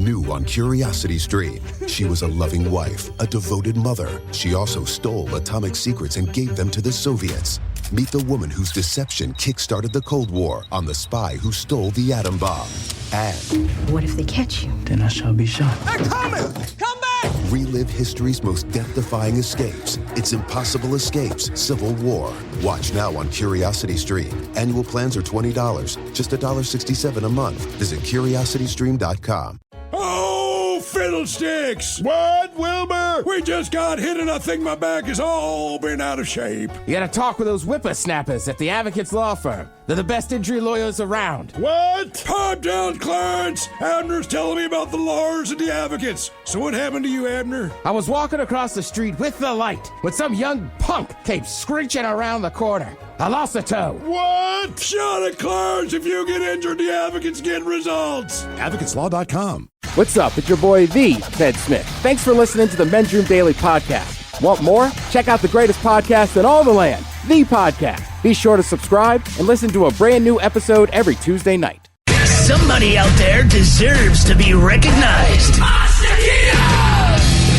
New on Curiosity Stream. She was a loving wife, a devoted mother. She also stole atomic secrets and gave them to the Soviets. Meet the woman whose deception kick-started the Cold War on the spy who stole the atom bomb. And what if they catch you? Then I shall be shot. They're coming! Come back! relive history's most death-defying escapes. It's Impossible Escapes, Civil War. Watch now on Curiosity Stream. Annual plans are $20, just $1.67 a month. Visit curiositystream.com. Oh, fiddlesticks! What, Wilbur? We just got hit and I think my back has all been out of shape. You gotta talk with those whippersnappers at the Advocates Law Firm. They're the best injury lawyers around. What? Pipe down, Clarence! Abner's telling me about the lawyers and the advocates. So what happened to you, Abner? I was walking across the street with the light when some young punk came screeching around the corner. I lost a toe. What? Shut it, Clarence! If you get injured, the advocates get results. AdvocatesLaw.com. What's up? It's your boy, the Ted Smith. Thanks for listening to the Men's Room Daily Podcast. Want more? Check out the greatest podcast in all the land, The Podcast. Be sure to subscribe and listen to a brand new episode every Tuesday night. Somebody out there deserves to be recognized.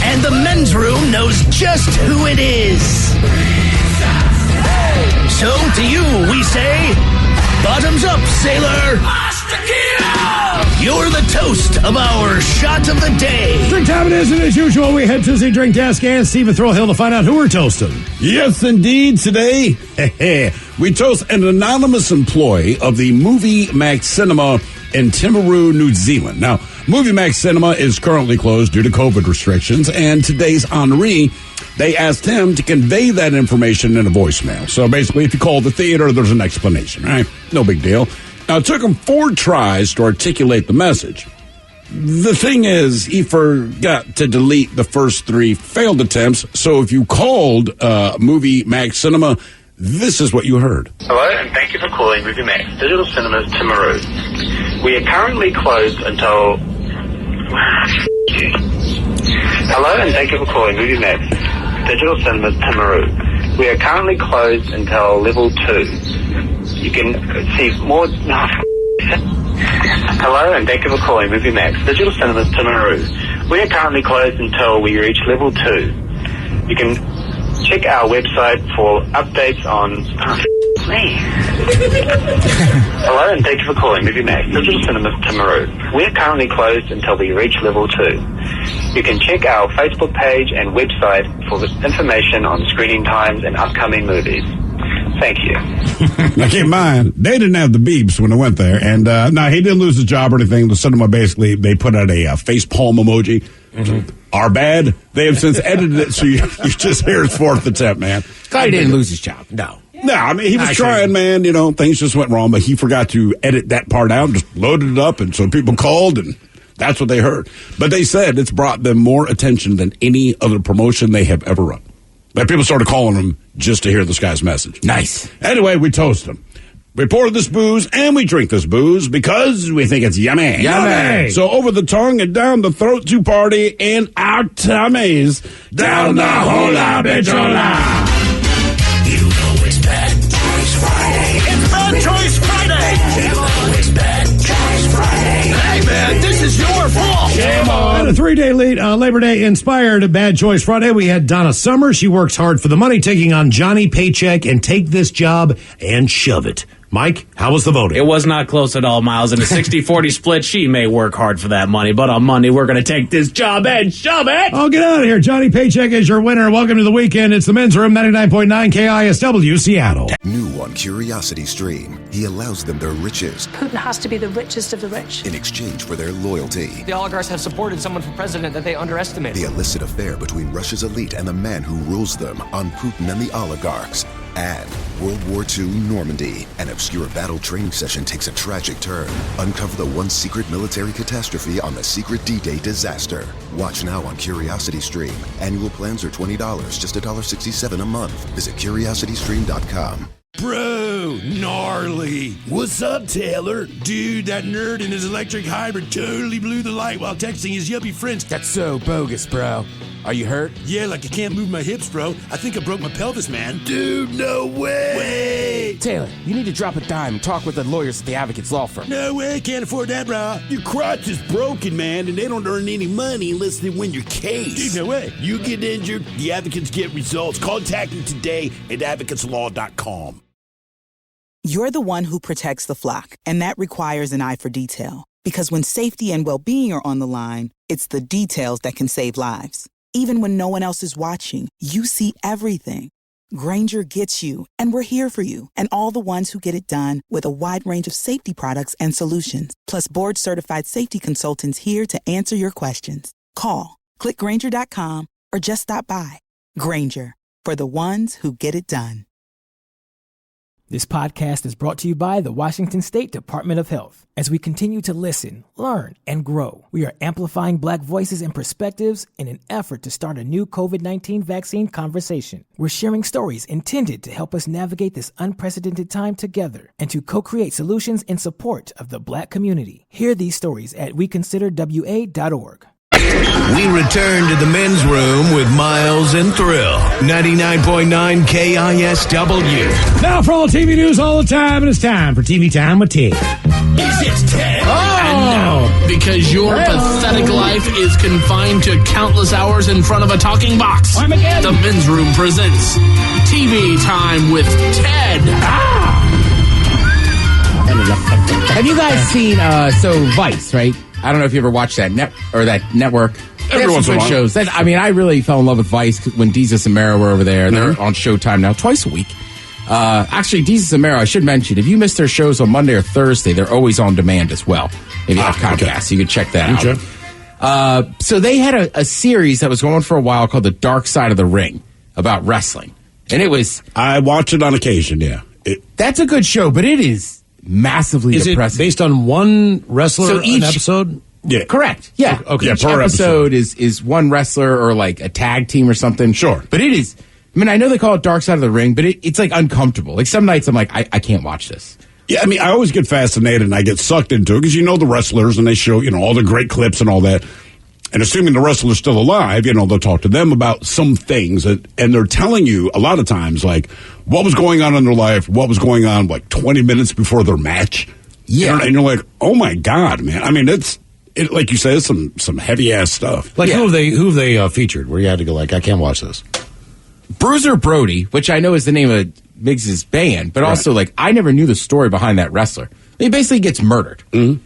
And the Men's Room knows just who it is. So to you, we say, bottoms up, sailor. You're the toast of our shot of the day. Drink time it is, and as usual, we head to the drink desk and Stephen Throwhill to find out who we're toasting. Yes, indeed. Today, we toast an anonymous employee of the Movie Max Cinema in Timaru, New Zealand. Now, Movie Max Cinema is currently closed due to COVID restrictions, and today's honoree, they asked him to convey that information in a voicemail. So basically, if you call the theater, there's an explanation, right? No big deal. Now, it took him 4 tries to articulate the message. The thing is, he forgot to delete the first 3 failed attempts, so if you called Movie Max Cinema, this is what you heard. Hello, and thank you for calling Movie Max Digital Cinemas Timaru. We are currently closed until... Hello, and thank you for calling Movie Max Digital Cinemas Timaru. We are currently closed until level 2. You can see more... Hello, and thank you for calling Movie Max Digital Cinemas Timaru. We are currently closed until we reach level 2. You can check our website for updates on... Hello, and thank you for calling Movie Max Digital Cinemas Timaru. We are currently closed until we reach level 2. You can check our Facebook page and website for information on screening times and upcoming movies. Thank you. Now, keep in mind, they didn't have the beeps when they went there. And, no, he didn't lose his job or anything. The cinema basically, they put out a face palm emoji. Mm-hmm. Our bad. They have since edited it, so you just hear his 4th attempt, man. Glad he didn't lose his job. No, I mean, he was trying, man. You know, things just went wrong, but he forgot to edit that part out, just loaded it up, and so people called, and that's what they heard. But they said it's brought them more attention than any other promotion they have ever run. Like, people started calling him just to hear this guy's message. Nice. Anyway, we toast him. We pour this booze and we drink this booze because we think it's yummy. Yummy. So over the tongue and down the throat to party and our tummies down the hola bichola. You know it's Bad Choice Friday. It's Bad Choice Friday. You know it's Bad Choice Friday. Hey, man, this is your fault. Shame on. And a 3-day Labor Day inspired Bad Choice Friday. We had Donna Summer. She works hard for the money, taking on Johnny Paycheck and Take This Job and Shove It. Mike, how was the voting? It was not close at all, Miles. In a 60-40 split, she may work hard for that money, but on Monday, we're going to take this job and shove it. Oh, get out of here. Johnny Paycheck is your winner. Welcome to the weekend. It's the Men's Room, 99.9 KISW, Seattle. New on Curiosity Stream. He allows them their riches Putin has to be the richest of the rich. in exchange for their loyalty. The oligarchs have supported someone for president that they underestimated. The illicit affair between Russia's elite and the man who rules them on Putin and the oligarchs. And World War II Normandy. An obscure battle training session takes a tragic turn. Uncover the one secret military catastrophe on the secret D-Day disaster. Watch now on Curiosity Stream. Annual plans are $20, just $1.67 a month. Visit curiositystream.com. Bro. Whoa, gnarly. What's up, Taylor? Dude, that nerd in his electric hybrid totally blew the light while texting his yuppie friends. That's so bogus, bro. Are you hurt? Yeah, like I can't move my hips, bro. I think I broke my pelvis, man. Dude, no way. Wait. Taylor, you need to drop a dime and talk with the lawyers at the Advocates Law Firm. No way, can't afford that, bro. Your crotch is broken, man, and they don't earn any money unless they win your case. Dude, no way. You get injured, the advocates get results. Contact them today at advocateslaw.com. You're the one who protects the flock, and that requires an eye for detail. Because when safety and well-being are on the line, it's the details that can save lives. Even when no one else is watching, you see everything. Grainger gets you, and we're here for you, and all the ones who get it done with a wide range of safety products and solutions, plus board-certified safety consultants here to answer your questions. Call, click Grainger.com, or just stop by. Grainger, for the ones who get it done. This podcast is brought to you by the Washington State Department of Health. As we continue to listen, learn, and grow, we are amplifying Black voices and perspectives in an effort to start a new COVID-19 vaccine conversation. We're sharing stories intended to help us navigate this unprecedented time together and to co-create solutions in support of the Black community. Hear these stories at weconsiderwa.org. We return to the men's room with Miles and Thrill. 99.9 KISW. Now for all TV news all the time, and it's time for TV Time with T. Is it Ted? Oh! Because your pathetic life is confined to countless hours in front of a talking box. The men's room presents TV Time with Ted. Have you guys seen Vice, right? I don't know if you ever watched that network. Every once in a while. Shows. I really fell in love with Vice when Desus and Mero were over there. They're on Showtime now, twice a week. Actually, Desus and Mero, I should mention, if you miss their shows on Monday or Thursday, they're always on demand as well. If you have Comcast, you can check that out. So they had a series that was going for a while called The Dark Side of the Ring about wrestling. And it was... I watch it on occasion, yeah. That's a good show, but it is massively depressing. Is it based on one wrestler an episode? Yeah. Correct. Yeah. Okay. Each episode is one wrestler or like a tag team or something. Sure. But it is, I mean, I know they call it Dark Side of the Ring, but it's like uncomfortable. Like some nights I'm like, I can't watch this. Yeah, I mean, I always get fascinated and I get sucked into it because you know the wrestlers and they show, all the great clips and all that. And assuming the wrestler's still alive, they'll talk to them about some things. And they're telling you a lot of times, like, what was going on in their life, what was going on, like, 20 minutes before their match. Yeah. And you're like, oh, my God, man. I mean, like you said, it's some heavy-ass stuff. Like, who have they featured where you had to go, like, I can't watch this? Bruiser Brody, which I know is the name of Miggs' band, but also, like, I never knew the story behind that wrestler. He basically gets murdered. Mm-hmm.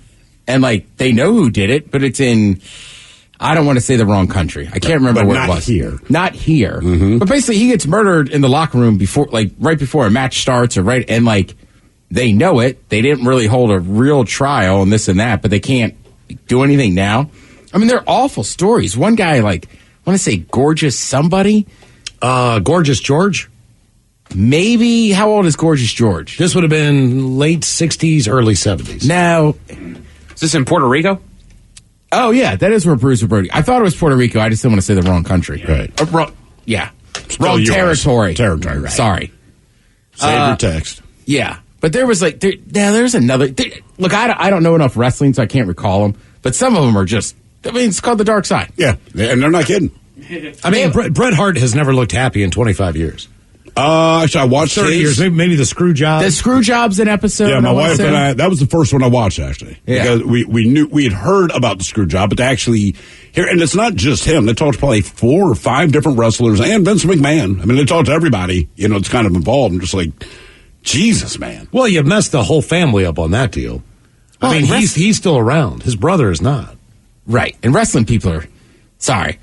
And, like, they know who did it, but it's in... I don't want to say the wrong country. I can't remember where it was. Not here. Mm-hmm. But basically, he gets murdered in the locker room right before a match starts, and like they know it. They didn't really hold a real trial and this and that, but they can't do anything now. I mean, they're awful stories. One guy, like, I want to say Gorgeous somebody, Gorgeous George. Maybe. How old is Gorgeous George? This would have been late 60s, early 70s. Now, is this in Puerto Rico? Oh, yeah, that is where Bruiser Brody. I thought it was Puerto Rico. I just didn't want to say the wrong country. Right. Yeah. Still Wrong US. territory. Right. Sorry. Save your text. Yeah. But there was like, there's another. Look, I don't know enough wrestling, so I can't recall them. But some of them are just, it's called The Dark Side. Yeah. And they're not kidding. I mean, Bret Hart has never looked happy in 25 years. Actually, I watched 30 years, maybe the screw job. The screw job's an episode. Yeah, my wife and I, that was the first one I watched, actually. Yeah. Because we had heard about the screw job, but to actually hear, and it's not just him. They talked to probably 4 or 5 different wrestlers and Vince McMahon. I mean, they talked to everybody, it's kind of involved. I'm just like, Jesus, man. Well, you messed the whole family up on that deal. I mean, he's still around. His brother is not. Right. And wrestling people are, sorry.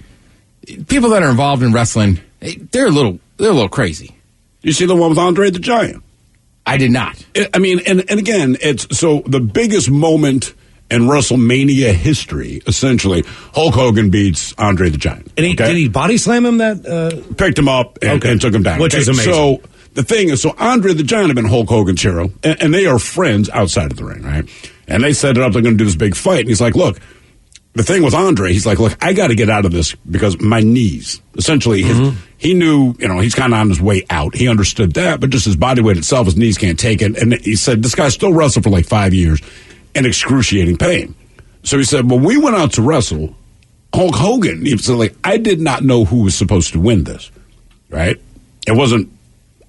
People that are involved in wrestling, they're a little crazy. You see the one with Andre the Giant? I did not. I mean, and again, it's so the biggest moment in WrestleMania history, essentially, Hulk Hogan beats Andre the Giant. And did he body slam him picked him up and took him down. Which is amazing. So the thing is, Andre the Giant had been Hulk Hogan's hero, and they are friends outside of the ring, right? And they set it up, they're going to do this big fight. And he's like, look, the thing with Andre, he's like, look, I got to get out of this because my knees, essentially, he knew, he's kind of on his way out. He understood that, but just his body weight itself, his knees can't take it. And he said, this guy still wrestled for like 5 years in excruciating pain. So he said, when we went out to wrestle, Hulk Hogan, he said, like, I did not know who was supposed to win this, right? It wasn't,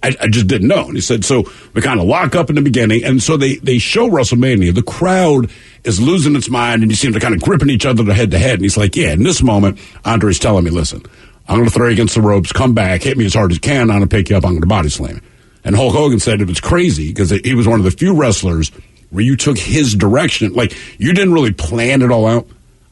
I just didn't know. And he said, so we kind of lock up in the beginning, and so they show WrestleMania. The crowd is losing its mind, and you see them kind of gripping each other head to head. And he's like, yeah, in this moment, Andre's telling me, listen, I'm going to throw you against the ropes, come back, hit me as hard as you can, I'm going to pick you up, I'm going to body slam you. And Hulk Hogan said it was crazy because he was one of the few wrestlers where you took his direction. Like, you didn't really plan it all out.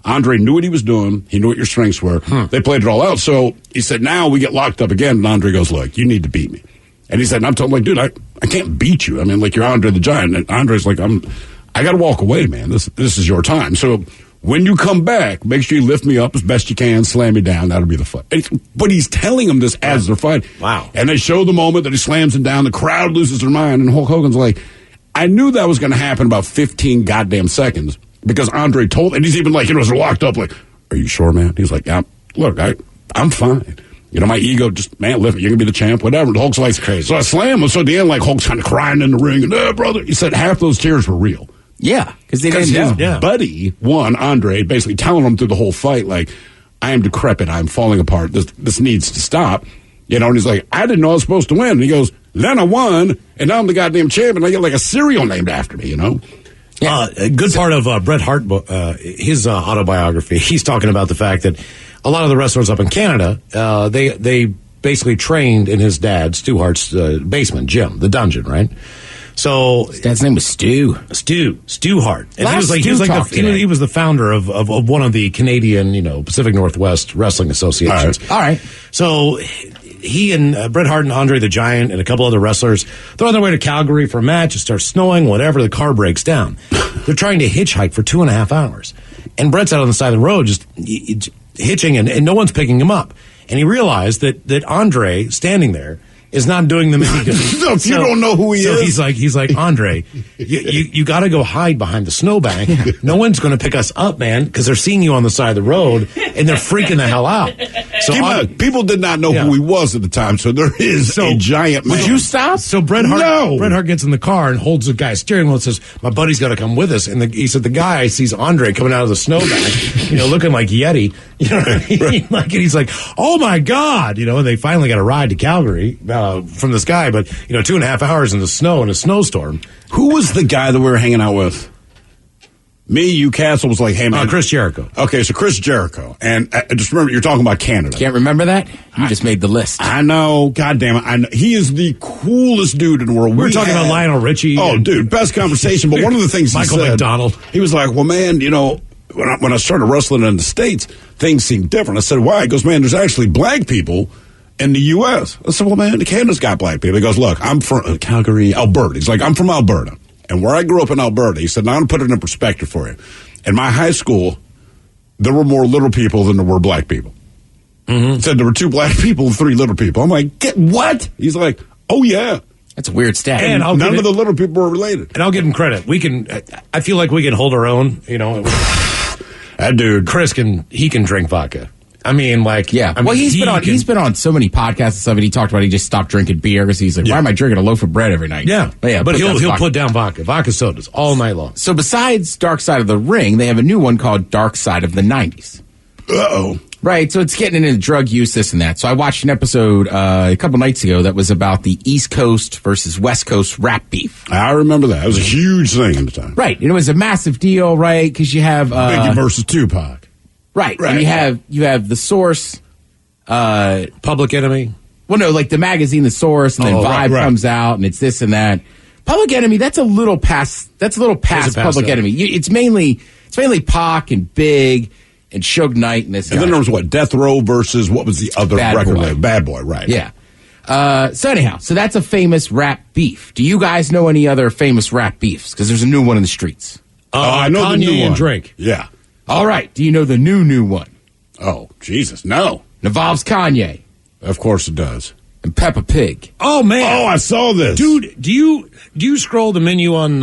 Andre knew what he was doing. He knew what your strengths were. They played it all out. So he said, now we get locked up again, and Andre goes, look, you need to beat me. And he said, and I'm telling him, like, dude, I can't beat you. I mean, like, you're Andre the Giant. And Andre's like, I got to walk away, man. This is your time. So when you come back, make sure you lift me up as best you can, slam me down. That'll be the fight. But he's telling him this as they're fighting. Wow. And they show the moment that he slams him down. The crowd loses their mind. And Hulk Hogan's like, I knew that was going to happen about 15 goddamn seconds because Andre told, and he's even like, was locked up, like, are you sure, man? He's like, yeah, look, I'm fine. My ego just, man, lift it. You're going to be the champ, whatever. And Hulk's like, crazy. So I slam him. So at the end, like, Hulk's kind of crying in the ring. And, brother, he said half those tears were real. Yeah, because they didn't know. His buddy, Andre, basically telling him through the whole fight, like, I am decrepit. I'm falling apart. This needs to stop. And he's like, I didn't know I was supposed to win. And he goes, then I won, and now I'm the goddamn champion. I get like a cereal named after me, Yeah. A good part of Bret Hart, his autobiography, he's talking about the fact that a lot of the wrestlers up in Canada, they basically trained in his dad, Stu Hart's basement, gym, the dungeon, right? So his dad's name was Stu Hart, and he was the founder of one of the Canadian, Pacific Northwest wrestling associations. All right. So he and Bret Hart and Andre the Giant and a couple other wrestlers, they're on their way to Calgary for a match. It starts snowing, whatever. The car breaks down. They're trying to hitchhike for 2.5 hours, and Bret's out on the side of the road just hitching, and no one's picking him up. And he realized that Andre standing there is not doing them any good. If you don't know who he is. He's like, Andre, you got to go hide behind the snowbank. No one's going to pick us up, man, because they're seeing you on the side of the road, and they're freaking the hell out. So people did not know who he was at the time, so there is a giant man. Would you stop? So Bret Hart gets in the car and holds the guy's steering wheel and says, my buddy's got to come with us. And he said the guy sees Andre coming out of the snowbank, looking like Yeti. You know what I mean? Right. And he's like, oh, my God. And they finally got a ride to Calgary from this guy, but 2.5 hours in the snow in a snowstorm. Who was the guy that we were hanging out with? Me, you, Castle was like, hey, man. Chris Jericho. Okay, so Chris Jericho. And I just remember, you're talking about Canada. Can't remember that? You just made the list. I know. God damn it. I know. He is the coolest dude in the world. We were talking about Lionel Richie. Oh, dude, best conversation. But one of the things Michael he said, McDonald. He was like, well, man, when I started wrestling in the States, things seemed different. I said, why? He goes, man, there's actually black people in the U.S. I said, well, man, Canada's got black people. He goes, look, I'm from Calgary, Alberta. He's like, I'm from Alberta. And where I grew up in Alberta, he said, now I'm going to put it in perspective for you. In my high school, there were more little people than there were black people. Mm-hmm. He said there were 2 black people and 3 little people. I'm like, get what? He's like, oh, yeah. That's a weird stat. And none of the little people were related. And I'll give him credit. I feel like we can hold our own, That dude. Chris can drink vodka. I mean, like, yeah. I mean, he's been on so many podcasts and stuff, and he talked about he just stopped drinking beer because he's like, why am I drinking a loaf of bread every night? Yeah, but he'll put down vodka sodas all night long. So besides Dark Side of the Ring, they have a new one called Dark Side of the 90s. Uh-oh. Right, so it's getting into drug use, this and that. So I watched an episode a couple nights ago that was about the East Coast versus West Coast rap beef. I remember that. It was a huge thing at the time. Right, and it was a massive deal, right? Because you have Biggie versus Tupac. Right, and you have The Source, Public Enemy. Well, no, like the magazine, The Source, and then Vibe comes out, and it's this and that. Public Enemy, that's a little past. That's a little past Public Enemy. It's mainly Pac and Big and Suge Knight and this. And then there was Death Row versus what was the other record label? Bad Boy, right? Yeah. So anyhow, that's a famous rap beef. Do you guys know any other famous rap beefs? Because there's a new one in the streets. I know Kanye the new one. And Drake. Yeah. All right. Do you know the new one? Oh, Jesus, no. It involves Kanye. Of course it does. And Peppa Pig. Oh, man. Oh, I saw this. Dude, do you scroll the menu on,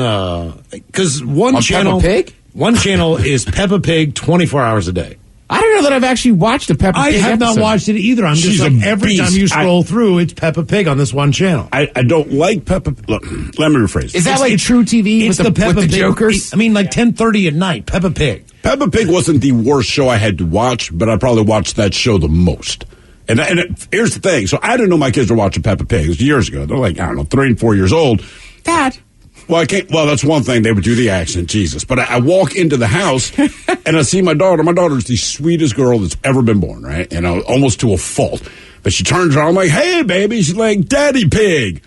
because one on channel. Peppa Pig? One channel is Peppa Pig 24 hours a day. I don't know that I've actually watched a Peppa Pig I have episode. not watched it either. I'm She's just like, a every beast. time you scroll through, it's Peppa Pig on this one channel. I don't like Peppa. Look, let me rephrase. Is that like True TV with the Jokers? I mean, like 10:30 at night, Peppa Pig. Peppa Pig wasn't the worst show I had to watch, but I probably watched that show the most. And here's the thing. So I didn't know my kids were watching Peppa Pig. It was years ago. They're like, I don't know, 3 and 4 years old. Dad. Well, I can't. Well, that's one thing. They would do the accent, Jesus. But I walk into the house and I see my daughter. My daughter's the sweetest girl that's ever been born, right? And almost to a fault. But she turns around, I'm like, hey, baby. She's like, Daddy Pig.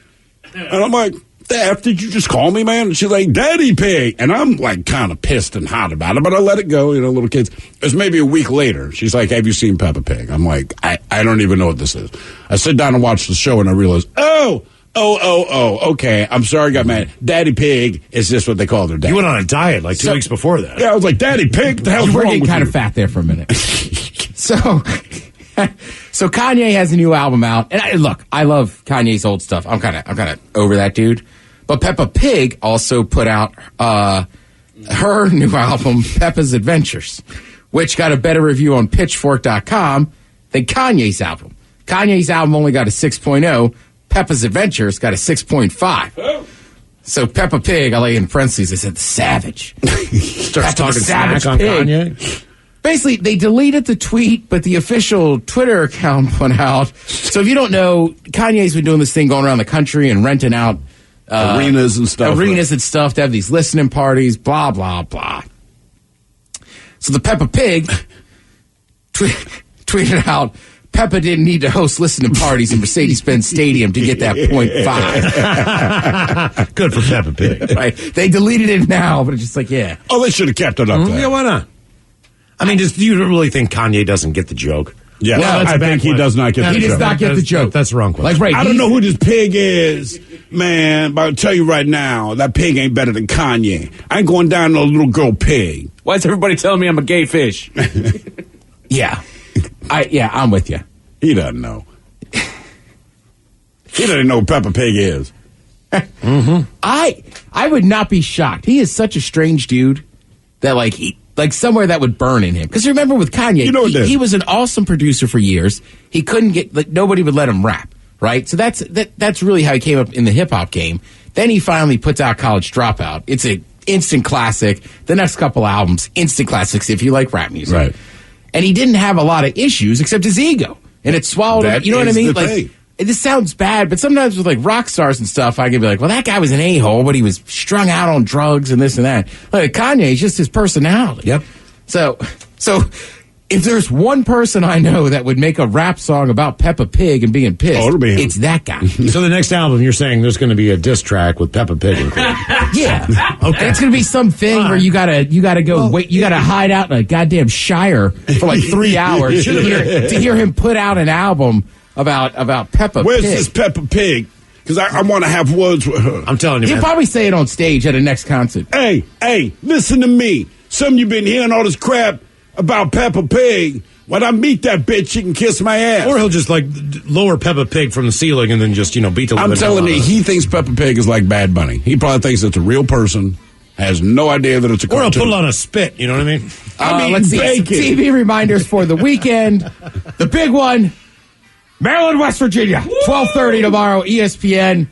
And I'm like, Dad, did you just call me, man? And she's like, Daddy Pig. And I'm like kind of pissed and hot about it, but I let it go, little kids. It was maybe a week later. She's like, have you seen Peppa Pig? I'm like, I don't even know what this is. I sit down and watch the show and I realize, oh, okay. I'm sorry I got mad. Daddy Pig is just what they call their dad. You went on a diet like 2 weeks before that. Yeah, I was like, Daddy Pig, what the hell's You were wrong getting with kind you? of fat there for a minute. So Kanye has a new album out, and I love Kanye's old stuff. I'm kind of over that dude. But Peppa Pig also put out her new album, Peppa's Adventures, which got a better review on Pitchfork.com than Kanye's album. Kanye's album only got a 6.0. Peppa's Adventures got a 6.5. So Peppa Pig, I like in parentheses, they said the savage. Starts talking smack on Kanye. Basically, they deleted the tweet, but the official Twitter account went out. So if you don't know, Kanye's been doing this thing going around the country and renting out arenas and stuff. And stuff to have these listening parties, blah, blah, blah. So the Peppa Pig tweeted out, Peppa didn't need to host listening parties in Mercedes-Benz Stadium to get that 0.5. Good for Peppa Pig. Right. They deleted it now, but it's just like, yeah. Oh, they should have kept it up there. Yeah, why not? I mean, do you really think Kanye doesn't get the joke? Yeah, well, I think he does not get the joke. He does not get the joke. That's wrong. Like, right, I don't know who this pig is, man, but I'll tell you right now, that pig ain't better than Kanye. I ain't going down to a little girl pig. Why is everybody telling me I'm a gay fish? Yeah. I'm with you. He doesn't know. He doesn't know what Peppa Pig is. Mm-hmm. I would not be shocked. He is such a strange dude that like somewhere that would burn in him. Because remember with Kanye, he was an awesome producer for years. He couldn't get nobody would let him rap, right? So that's really how he came up in the hip hop game. Then he finally puts out College Dropout. It's an instant classic. The next couple albums, instant classics if you like rap music. Right. And he didn't have a lot of issues except his ego. And it swallowed him. You know what I mean? Like, this sounds bad, but sometimes with like rock stars and stuff, I could be like, well, that guy was an a-hole, but he was strung out on drugs and this and that. Like Kanye is just his personality. Yep. So if there's one person I know that would make a rap song about Peppa Pig and being pissed, it's that guy. So the next album, you're saying there's going to be a diss track with Peppa Pig included? Yeah. Okay. And it's going to be something where you gotta go wait. You gotta hide out in a goddamn shire for like 3 hours to hear him put out an album about Peppa Pig. Where's this Peppa Pig? Because I want to have words with her. I'm telling you, He'll probably say it on stage at a next concert. Hey, listen to me. Some of you been hearing all this crap about Peppa Pig. When I meet that bitch, she can kiss my ass. Or he'll just lower Peppa Pig from the ceiling and then just beat the. I'm telling you, he thinks Peppa Pig is like Bad Bunny. He probably thinks it's a real person. Has no idea that it's a cartoon. Or he'll put it on a spit. You know what I mean? Let's see. Some TV reminders for the weekend. The big one. Maryland, West Virginia, 12:30 tomorrow, ESPN.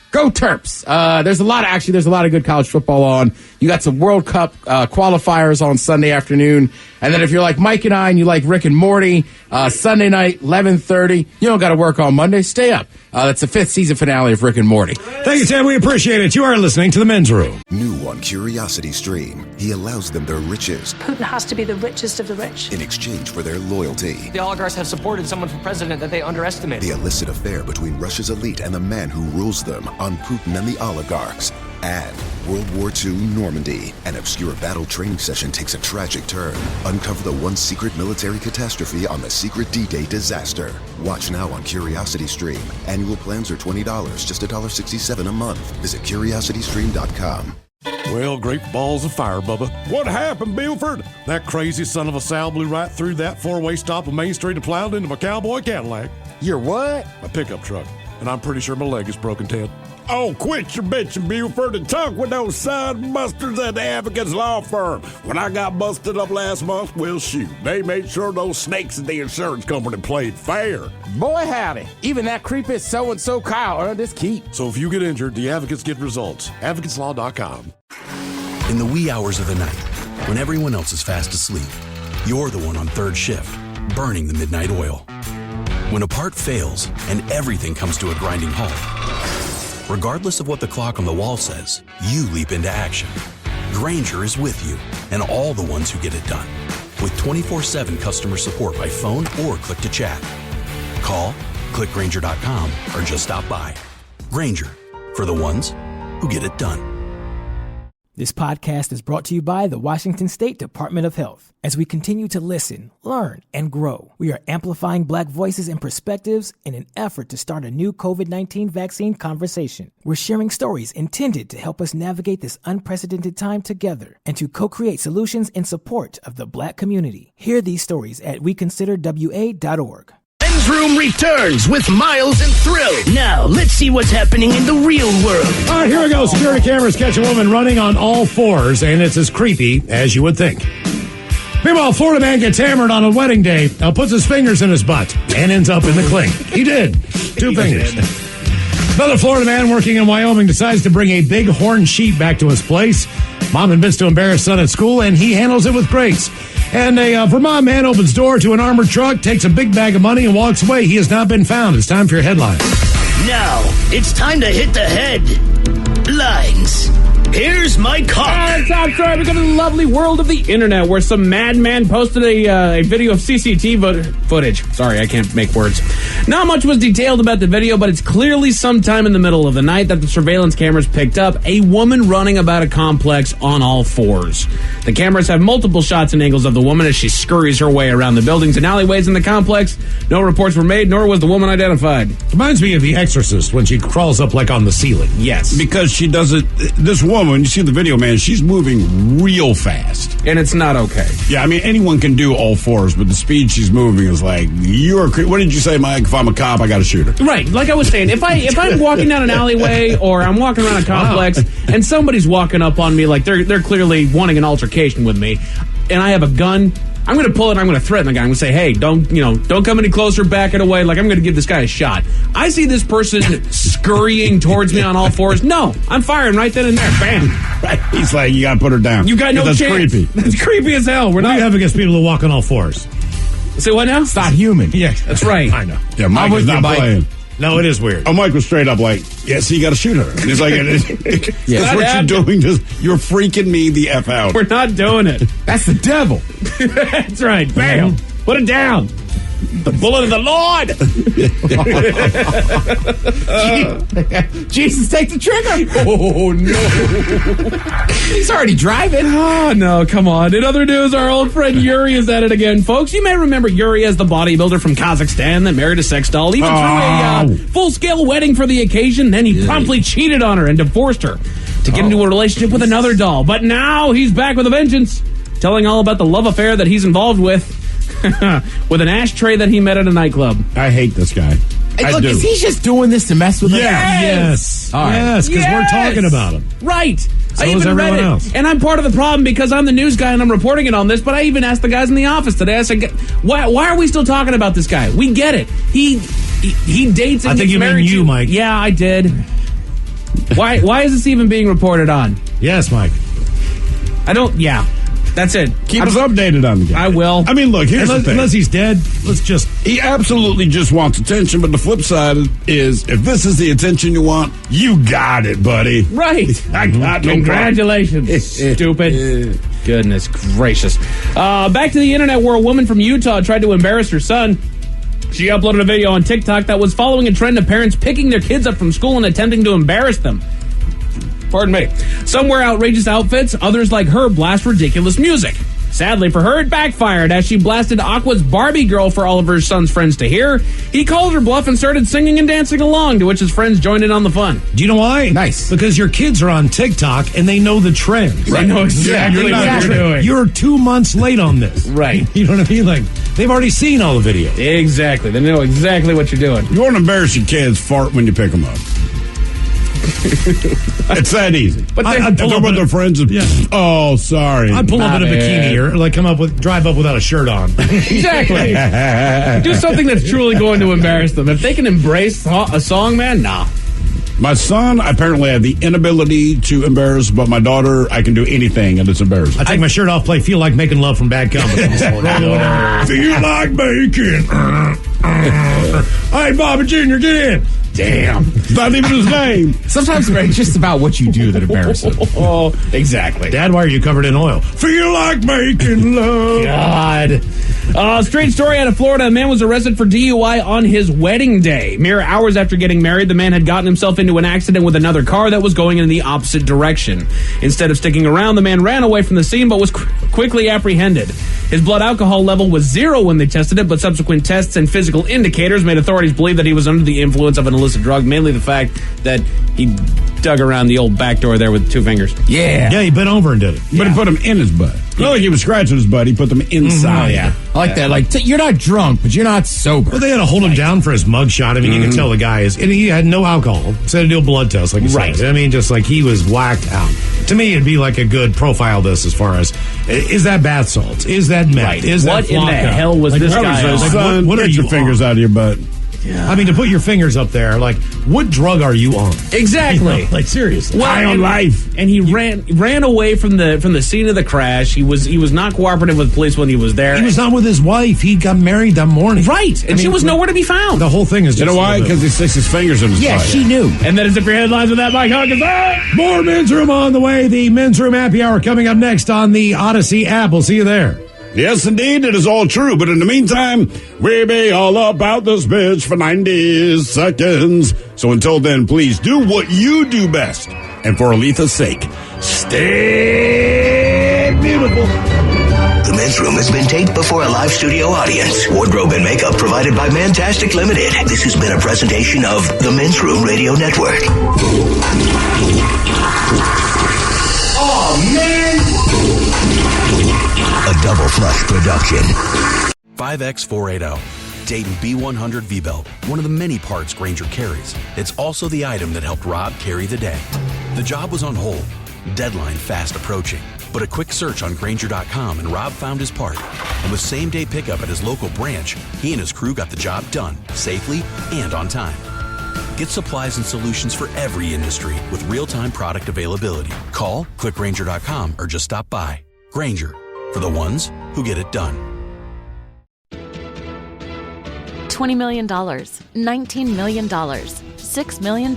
Go Terps. There's a lot of good college football on. You got some World Cup qualifiers on Sunday afternoon. And then if you're like Mike and I and you like Rick and Morty, Sunday night, 11:30. You don't got to work on Monday. Stay up. That's the 5th season finale of Rick and Morty. Thank you, Ted. We appreciate it. You are listening to The Men's Room. New on Curiosity Stream, he allows them their riches Putin has to be the richest of the rich. in exchange for their loyalty. The oligarchs have supported someone for president that they underestimate. The illicit affair between Russia's elite and the man who rules them on Putin and the oligarchs. And World War II Normandy. An obscure battle training session takes a tragic turn. Uncover the one secret military catastrophe on the secret D-Day disaster. Watch now on Curiosity Stream. Annual plans are $20, just $1.67 a month. Visit CuriosityStream.com. Well, great balls of fire, Bubba. What happened, Bilford? That crazy son of a Sal blew right through that four-way stop on Main Street and plowed into my cowboy Cadillac. Your what? My pickup truck. And I'm pretty sure my leg is broken, Ted. Oh, quit your bitching, Buford, and talk with those side busters at the Advocates Law Firm. When I got busted up last month, well, shoot, they made sure those snakes at the insurance company played fair. Boy, howdy. Even that creepy so-and-so Kyle earned his keep. So if you get injured, the advocates get results. AdvocatesLaw.com. In the wee hours of the night, when everyone else is fast asleep, you're the one on third shift, burning the midnight oil. When a part fails and everything comes to a grinding halt, regardless of what the clock on the wall says, you leap into action. Grainger is with you and all the ones who get it done. With 24/7 customer support by phone or click to chat. Call, click Grainger.com, or just stop by. Grainger, for the ones who get it done. This podcast is brought to you by the Washington State Department of Health. As we continue to listen, learn, and grow, we are amplifying Black voices and perspectives in an effort to start a new COVID-19 vaccine conversation. We're sharing stories intended to help us navigate this unprecedented time together and to co-create solutions in support of the Black community. Hear these stories at weconsiderwa.org. Men's Room returns with Miles and Thrill. Now, let's see what's happening in the real world. All right, here we go. Security cameras catch a woman running on all fours, and it's as creepy as you would think. Meanwhile, Florida man gets hammered on a wedding day, puts his fingers in his butt, and ends up in the clink. He did. 2 fingers. Another Florida man working in Wyoming decides to bring a big horn sheep back to his place. Mom admits to embarrass son at school, and he handles it with grace. And a Vermont man opens door to an armored truck, takes a big bag of money, and walks away. He has not been found. It's time for your headlines. Now, it's time to hit the headlines. Here's my cock. Top story. We go to the lovely world of the internet, where some madman posted a video of CCTV footage. Sorry, I can't make words. Not much was detailed about the video, but it's clearly sometime in the middle of the night that the surveillance cameras picked up a woman running about a complex on all fours. The cameras have multiple shots and angles of the woman as she scurries her way around the buildings and alleyways in the complex. No reports were made, nor was the woman identified. Reminds me of The Exorcist when she crawls up like on the ceiling. Yes. Because she does it, this woman, you see the video, man, she's moving real fast. And it's not okay. Yeah, I mean, anyone can do all fours, but the speed she's moving is like, what did you say, Mike? If I'm a cop, I got to shoot her. Right. Like I was saying, if I'm walking down an alleyway or I'm walking around a complex and somebody's walking up on me like they're clearly wanting an altercation with me, and I have a gun, I'm going to pull it and I'm going to threaten the guy. I'm going to say, hey, don't come any closer, back it away. Like, I'm going to give this guy a shot. I see this person scurrying towards me on all fours. No, I'm firing right then and there. Bam. Right. He's like, you got to put her down. You got no that's chance. Creepy. That's creepy as hell. What do you have against people who walk on all fours? Say what now? It's not human. Yeah, that's right. I know. Yeah, Mike is not playing. No, it is weird. Oh, Mike was straight up like, yeah, so you got to shoot her. And he's like, that's what you're doing. You're freaking me the F out. We're not doing it. That's the devil. That's right. Bam. Put it down. The bullet of the Lord. Jesus, take the trigger. Oh, no. He's already driving. Oh, no, come on. In other news, our old friend Yuri is at it again, folks. You may remember Yuri as the bodybuilder from Kazakhstan that married a sex doll, even threw a full-scale wedding for the occasion. Then he promptly cheated on her and divorced her to get into a relationship with another doll. But now he's back with a vengeance, telling all about the love affair that he's involved with. With an ashtray that he met at a nightclub. I hate this guy. Hey, look, is he just doing this to mess with us? Yes. All right. Yes, because we're talking about him. Right. So I is even read everyone it. else. And I'm part of the problem because I'm the news guy and I'm reporting it on this, but I even asked the guys in the office today, I said, why are we still talking about this guy? We get it. He dates and I think gets you mean married you, to. Mike. Yeah, I did. Why is this even being reported on? Yes, Mike. That's it. Keep us updated on the guy. I will. I mean, look, here's the thing. Unless he's dead, He absolutely just wants attention, but the flip side is, if this is the attention you want, you got it, buddy. Right. I got no Congratulations, stupid. Goodness gracious. Back to the internet, where a woman from Utah tried to embarrass her son. She uploaded a video on TikTok that was following a trend of parents picking their kids up from school and attempting to embarrass them. Pardon me. Some wear outrageous outfits, others like her blast ridiculous music. Sadly for her, it backfired as she blasted Aqua's Barbie Girl for all of her son's friends to hear. He called her bluff and started singing and dancing along, to which his friends joined in on the fun. Do you know why? Nice. Because your kids are on TikTok and they know the trends. They know exactly what you're doing. You're 2 months late on this. Right. You know what I mean? Like, they've already seen all the videos. Exactly. They know exactly what you're doing. You want to embarrass your kids, fart when you pick them up. It's that easy. But I'd pull up with their friends and, oh, sorry. I'd pull up in a bikini or like drive up without a shirt on. Exactly. Do something that's truly going to embarrass them. If they can embrace a song, man, nah. My son, I apparently have the inability to embarrass, but my daughter, I can do anything and it's embarrassing. I take my shirt off, play Feel Like Making Love from Bad Company. Feel like bacon. Hey, Bobby Jr., get in. Damn. It's not even his name. Sometimes it's just about what you do that embarrasses. Oh, exactly. Dad, why are you covered in oil? Feel like making love. God. Strange story out of Florida. A man was arrested for DUI on his wedding day. Mere hours after getting married, the man had gotten himself into an accident with another car that was going in the opposite direction. Instead of sticking around, the man ran away from the scene but was quickly apprehended. His blood alcohol level was 0 when they tested it, but subsequent tests and physical indicators made authorities believe that he was under the influence of an illicit drug, mainly the fact that he dug around the old back door there with 2 fingers. Yeah, he bent over and did it. But he put them in his butt. Not like he was scratching his butt. He put them inside. I like that. Like, you're not drunk, but you're not sober. Well, they had to hold him down for his mugshot. I mean, you can tell the guy is, and he had no alcohol. So they had to do a blood test, like you said. I mean, just like he was whacked out. To me, it'd be like a good profile this as far as, is that bath salts? Is that meth? Is that what in the hell was this guy on? Son, what are get you your fingers out of your butt. Yeah. I mean, to put your fingers up there, like, what drug are you on? Exactly. You know, like, seriously. High on life. And he ran away from the scene of the crash. He was not cooperative with police when he was there. He was not with his wife. He got married that morning. Right. And she was nowhere to be found. The whole thing is just... You know why? Because he sticks his fingers in his butt. Yeah, she knew. And that is it for your headlines with that, Mike Huggins. More Men's Room on the way. The Men's Room Happy Hour coming up next on the Odyssey app. We'll see you there. Yes, indeed, it is all true. But in the meantime, we be all about this bitch for 90 seconds. So until then, please do what you do best. And for Aletha's sake, stay beautiful. The Men's Room has been taped before a live studio audience. Wardrobe and makeup provided by Mantastic Limited. This has been a presentation of the Men's Room Radio Network. Oh, man! A Double Flush production. 5X480. Dayton B100 V-Belt. One of the many parts Grainger carries. It's also the item that helped Rob carry the day. The job was on hold. Deadline fast approaching. But a quick search on Grainger.com and Rob found his part. And with same-day pickup at his local branch, he and his crew got the job done, safely and on time. Get supplies and solutions for every industry with real-time product availability. Call, click Grainger.com, or just stop by. Grainger, for the ones who get it done. $20 million, $19 million, $6 million.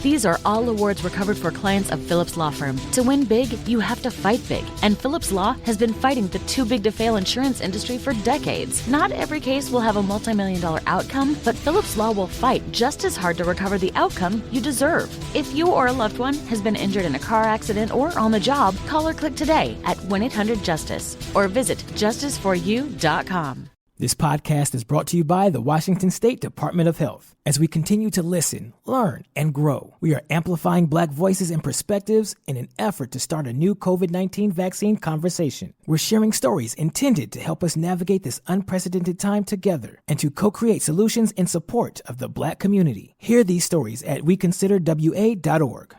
These are all awards recovered for clients of Phillips Law Firm. To win big, you have to fight big. And Phillips Law has been fighting the too-big-to-fail insurance industry for decades. Not every case will have a multi-million-dollar outcome, but Phillips Law will fight just as hard to recover the outcome you deserve. If you or a loved one has been injured in a car accident or on the job, call or click today at 1-800-JUSTICE or visit justiceforyou.com. This podcast is brought to you by the Washington State Department of Health. As we continue to listen, learn, and grow, we are amplifying Black voices and perspectives in an effort to start a new COVID-19 vaccine conversation. We're sharing stories intended to help us navigate this unprecedented time together and to co-create solutions in support of the Black community. Hear these stories at weconsiderwa.org.